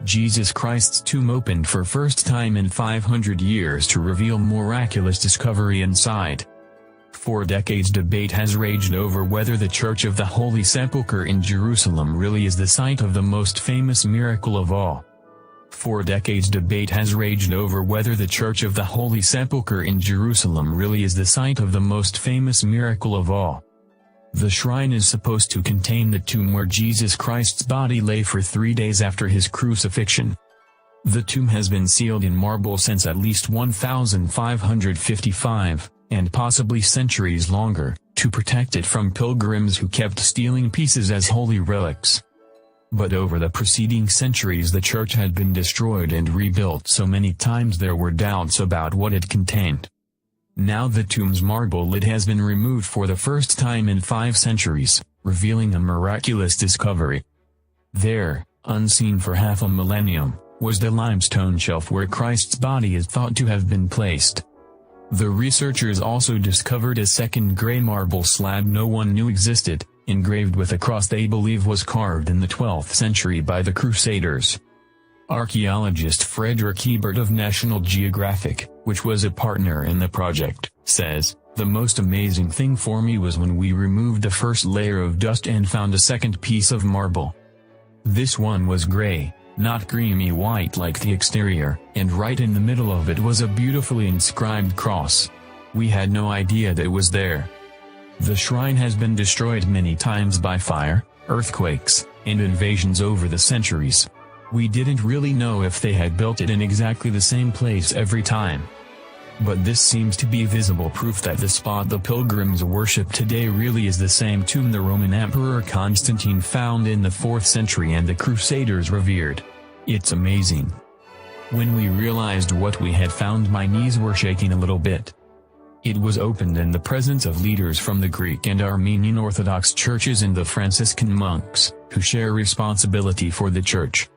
Jesus Christ's tomb opened for first time in 500 years to reveal miraculous discovery inside. For decades debate has raged over whether the Church of the Holy Sepulchre in Jerusalem really is the site of the most famous miracle of all. For decades debate has raged over whether the Church of the Holy Sepulchre in Jerusalem really is the site of the most famous miracle of all. The shrine is supposed to contain the tomb where Jesus Christ's body lay for 3 days after his crucifixion. The tomb has been sealed in marble since at least 1555, and possibly centuries longer, to protect it from pilgrims who kept stealing pieces as holy relics. But over the preceding centuries the church had been destroyed and rebuilt so many times there were doubts about what it contained. Now the tomb's marble lid has been removed for the first time in 5 centuries, revealing a miraculous discovery. There, unseen for half a millennium, was the limestone shelf where Christ's body is thought to have been placed. The researchers also discovered a second gray marble slab no one knew existed, engraved with a cross they believe was carved in the 12th century by the Crusaders. Archaeologist Frederick Ebert of National Geographic, which was a partner in the project, says, "The most amazing thing for me was when we removed the first layer of dust and found a second piece of marble. This one was gray, not creamy white like the exterior, and right in the middle of it was a beautifully inscribed cross. We had no idea that it was there." The shrine has been destroyed many times by fire, earthquakes, and invasions over the centuries. We didn't really know if they had built it in exactly the same place every time. But this seems to be visible proof that the spot the pilgrims worship today really is the same tomb the Roman Emperor Constantine found in the 4th century and the Crusaders revered. It's amazing. When we realized what we had found, my knees were shaking a little bit. It was opened in the presence of leaders from the Greek and Armenian Orthodox churches and the Franciscan monks, who share responsibility for the church.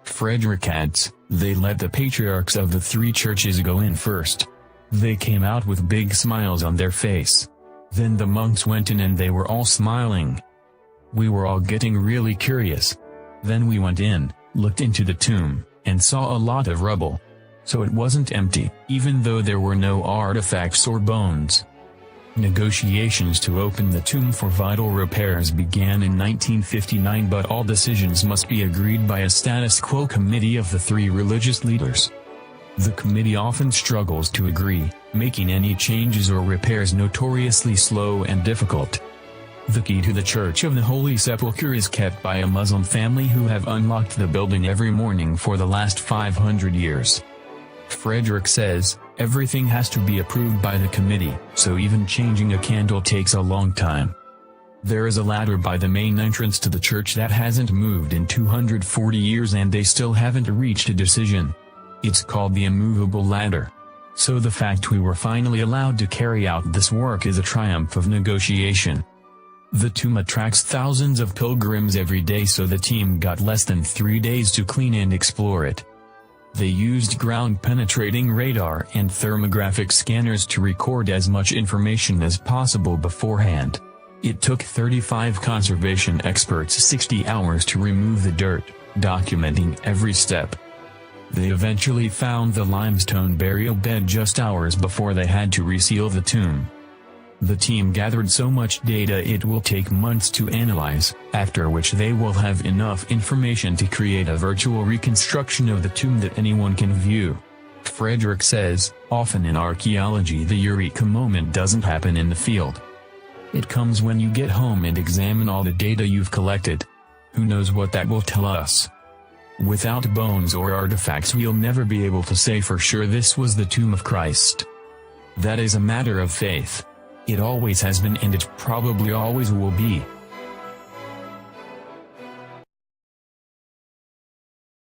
Frederick adds, "They let the patriarchs of the 3 churches go in first. They came out with big smiles on their face. Then the monks went in and they were all smiling. We were all getting really curious. Then we went in, looked into the tomb, and saw a lot of rubble. So it wasn't empty, even though there were no artifacts or bones." Negotiations to open the tomb for vital repairs began in 1959, but all decisions must be agreed by a status quo committee of the 3 religious leaders. The committee often struggles to agree, making any changes or repairs notoriously slow and difficult. The key to the Church of the Holy Sepulchre is kept by a Muslim family who have unlocked the building every morning for the last 500 years. Frederick says, "Everything has to be approved by the committee, so even changing a candle takes a long time. There is a ladder by the main entrance to the church that hasn't moved in 240 years and they still haven't reached a decision. It's called the immovable ladder. So the fact we were finally allowed to carry out this work is a triumph of negotiation." The tomb attracts thousands of pilgrims every day, so the team got less than 3 days to clean and explore it. They used ground-penetrating radar and thermographic scanners to record as much information as possible beforehand. It took 35 conservation experts 60 hours to remove the dirt, documenting every step. They eventually found the limestone burial bed just hours before they had to reseal the tomb. The team gathered so much data it will take months to analyze, after which they will have enough information to create a virtual reconstruction of the tomb that anyone can view. Frederick says, "Often in archaeology the eureka moment doesn't happen in the field. It comes when you get home and examine all the data you've collected. Who knows what that will tell us? Without bones or artifacts we'll never be able to say for sure this was the tomb of Christ. That is a matter of faith. It always has been and it probably always will be."